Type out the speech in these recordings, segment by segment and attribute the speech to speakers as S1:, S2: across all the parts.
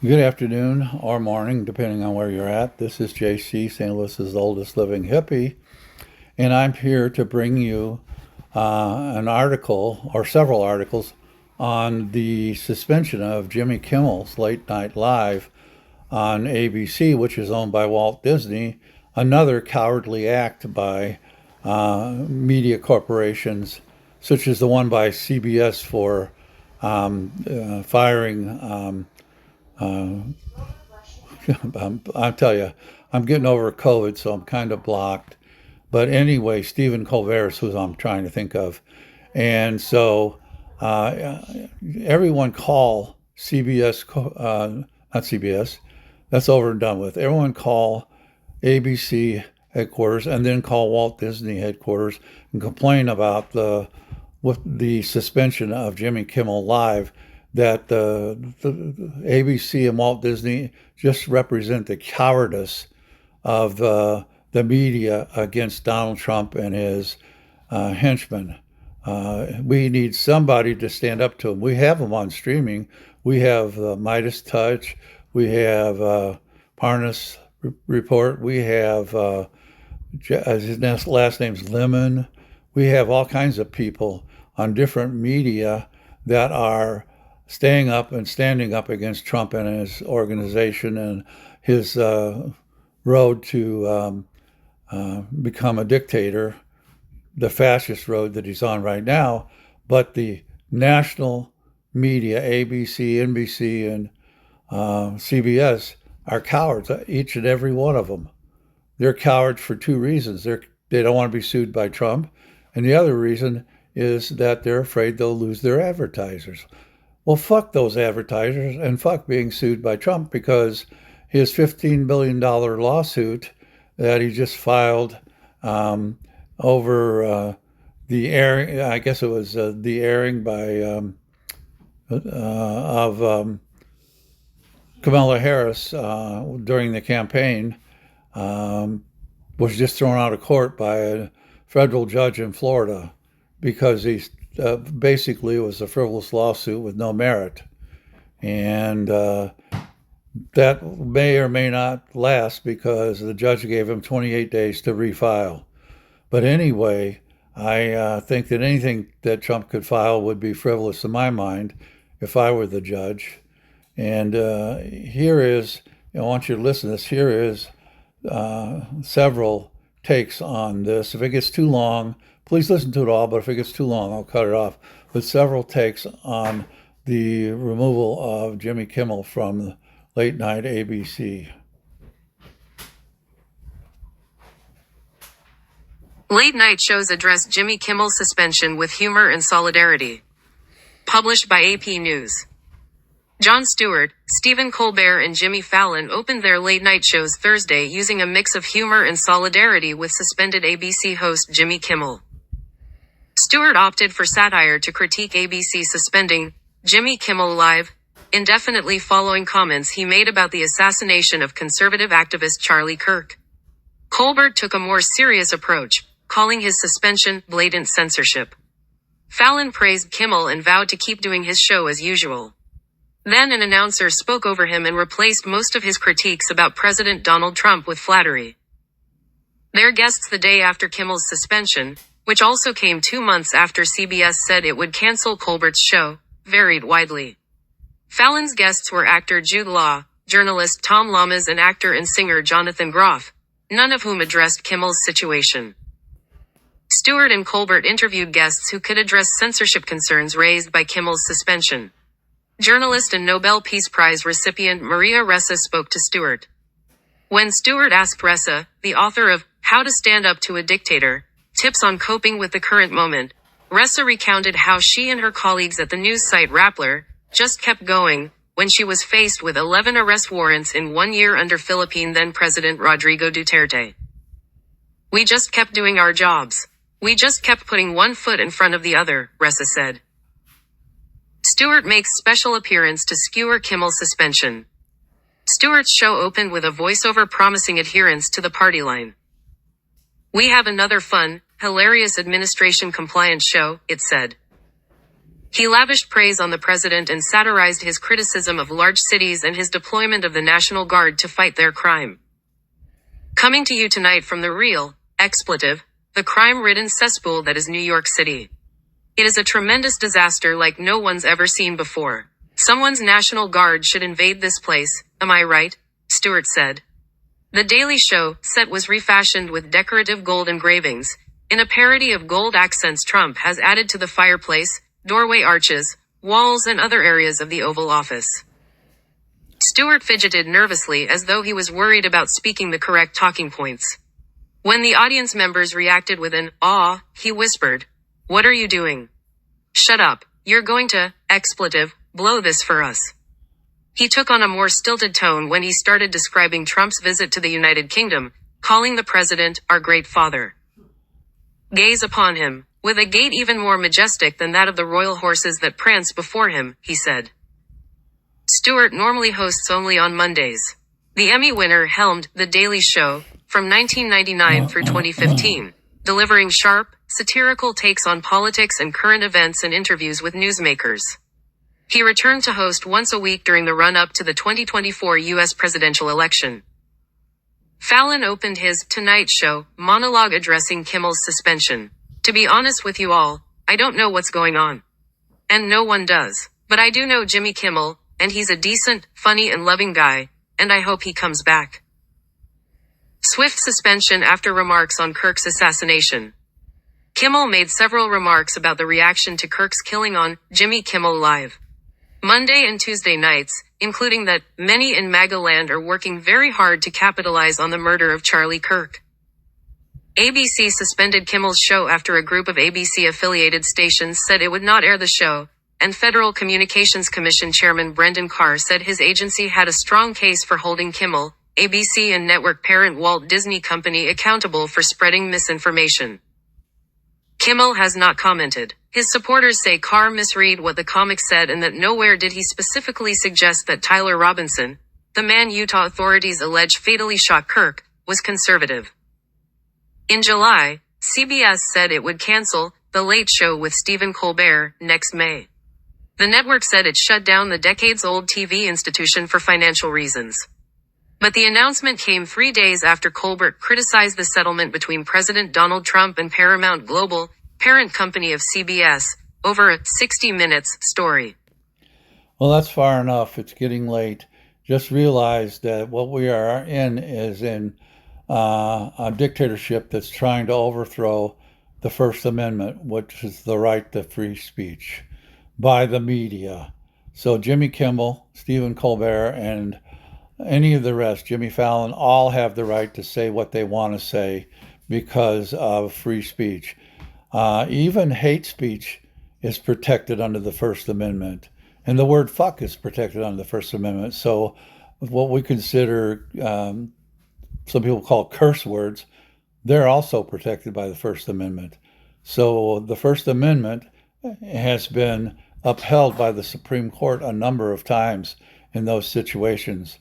S1: Good afternoon or morning, depending on where you're at. This is JC, St. Louis's oldest living hippie, and I'm here to bring you an article or several articles on the suspension of Jimmy Kimmel's Late Night Live on ABC, which is owned by Walt Disney, another cowardly act by media corporations, such as the one by CBS for firing. I'll tell you, I'm getting over COVID, so I'm kind of blocked. But anyway, Stephen Colbert is who I'm trying to think of. And so uh, everyone call CBS, not CBS, that's over and done with. Everyone call ABC headquarters and then call Walt Disney headquarters and complain about with the suspension of Jimmy Kimmel Live, that the ABC and Walt Disney just represent the cowardice of the media against Donald Trump and his henchmen. We need somebody to stand up to them. We have them on streaming. We have Midas Touch. We have Parnas Report. We have his last name's Lemon. We have all kinds of people on different media that are staying up and standing up against Trump and his organization and his road to become a dictator, the fascist road that he's on right now. But the national media, ABC, NBC, and CBS, are cowards, each and every one of them. They're cowards for two reasons. They don't want to be sued by Trump, and the other reason is that they're afraid they'll lose their advertisers. Well, fuck those advertisers and fuck being sued by Trump, because his $15 billion lawsuit that he just filed over the airing, I guess it was the airing by of Kamala Harris during the campaign, was just thrown out of court by a federal judge in Florida because he basically it was a frivolous lawsuit with no merit. And that may or may not last because the judge gave him 28 days to refile. But anyway, I think that anything that Trump could file would be frivolous in my mind if I were the judge. And here is, I want you to listen to this. Here is several takes on this. If it gets too long, please listen to it all, but if it gets too long, I'll cut it off. But several takes on the removal of Jimmy Kimmel from late night ABC.
S2: Late night shows address Jimmy Kimmel's suspension with humor and solidarity. Published by AP News. Jon Stewart, Stephen Colbert and Jimmy Fallon opened their late-night shows Thursday using a mix of humor and solidarity with suspended ABC host Jimmy Kimmel. Stewart opted for satire to critique ABC suspending Jimmy Kimmel Live indefinitely following comments he made about the assassination of conservative activist Charlie Kirk. Colbert took a more serious approach, calling his suspension blatant censorship. Fallon praised Kimmel and vowed to keep doing his show as usual. Then an announcer spoke over him and replaced most of his critiques about President Donald Trump with flattery. Their guests the day after Kimmel's suspension, which also came 2 months after CBS said it would cancel Colbert's show, varied widely. Fallon's guests were actor Jude Law, journalist Tom Lamas and actor and singer Jonathan Groff, none of whom addressed Kimmel's situation. Stewart and Colbert interviewed guests who could address censorship concerns raised by Kimmel's suspension. Journalist and Nobel Peace Prize recipient Maria Ressa spoke to Stewart. When Stewart asked Ressa, the author of How to Stand Up to a Dictator, tips on coping with the current moment, Ressa recounted how she and her colleagues at the news site Rappler just kept going when she was faced with 11 arrest warrants in 1 year under Philippine then-President Rodrigo Duterte. We just kept doing our jobs. We just kept putting one foot in front of the other, Ressa said. Stewart makes special appearance to skewer Kimmel's suspension. Stewart's show opened with a voiceover promising adherence to the party line. "We have another fun, hilarious administration-compliant show," it said. He lavished praise on the president and satirized his criticism of large cities and his deployment of the National Guard to fight their crime. Coming to you tonight from the real, expletive, the crime-ridden cesspool that is New York City. It is a tremendous disaster like no one's ever seen before. Someone's National Guard should invade this place, am I right? Stewart said. The Daily Show set was refashioned with decorative gold engravings. In a parody of gold accents Trump has added to the fireplace, doorway arches, walls and other areas of the Oval Office. Stewart fidgeted nervously as though he was worried about speaking the correct talking points. When the audience members reacted with an "aw," he whispered, "What are you doing? Shut up, you're going to, expletive, blow this for us." He took on a more stilted tone when he started describing Trump's visit to the United Kingdom, calling the president our great father. Gaze upon him, with a gait even more majestic than that of the royal horses that prance before him, he said. Stewart normally hosts only on Mondays. The Emmy winner helmed The Daily Show from 1999 through 2015, delivering sharp, satirical takes on politics and current events and interviews with newsmakers. He returned to host once a week during the run-up to the 2024 U.S. presidential election. Fallon opened his Tonight Show monologue addressing Kimmel's suspension. To be honest with you all, I don't know what's going on. And no one does. But I do know Jimmy Kimmel, and he's a decent, funny and loving guy, and I hope he comes back. Swift suspension after remarks on Kirk's assassination. Kimmel made several remarks about the reaction to Kirk's killing on Jimmy Kimmel Live Monday and Tuesday nights, including that many in MAGA land are working very hard to capitalize on the murder of Charlie Kirk. ABC suspended Kimmel's show after a group of ABC-affiliated stations said it would not air the show, and Federal Communications Commission Chairman Brendan Carr said his agency had a strong case for holding Kimmel, ABC and network parent Walt Disney Company accountable for spreading misinformation. Kimmel has not commented. His supporters say Carr misread what the comic said and that nowhere did he specifically suggest that Tyler Robinson, the man Utah authorities allege fatally shot Kirk, was conservative. In July, CBS said it would cancel The Late Show with Stephen Colbert next May. The network said it shut down the decades-old TV institution for financial reasons. But the announcement came 3 days after Colbert criticized the settlement between President Donald Trump and Paramount Global, parent company of CBS, over a 60 Minutes story.
S1: Well, that's far enough. It's getting late. Just realize that what we are in is in a dictatorship that's trying to overthrow the First Amendment, which is the right to free speech, by the media. So Jimmy Kimmel, Stephen Colbert, and any of the rest, Jimmy Fallon, all have the right to say what they want to say because of free speech. Even hate speech is protected under the First Amendment. And the word fuck is protected under the First Amendment. So what we consider, some people call curse words, they're also protected by the First Amendment. So the First Amendment has been upheld by the Supreme Court a number of times in those situations.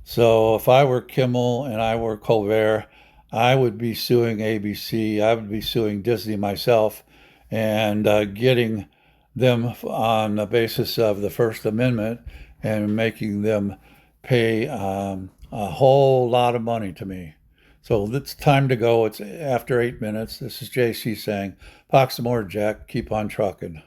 S1: So if I were Kimmel and I were Colbert, I would be suing ABC, I would be suing Disney myself, and getting them on the basis of the First Amendment and making them pay a whole lot of money to me. So it's time to go. It's after 8 minutes. This is JC saying, Pox some more, Jack. Keep on trucking.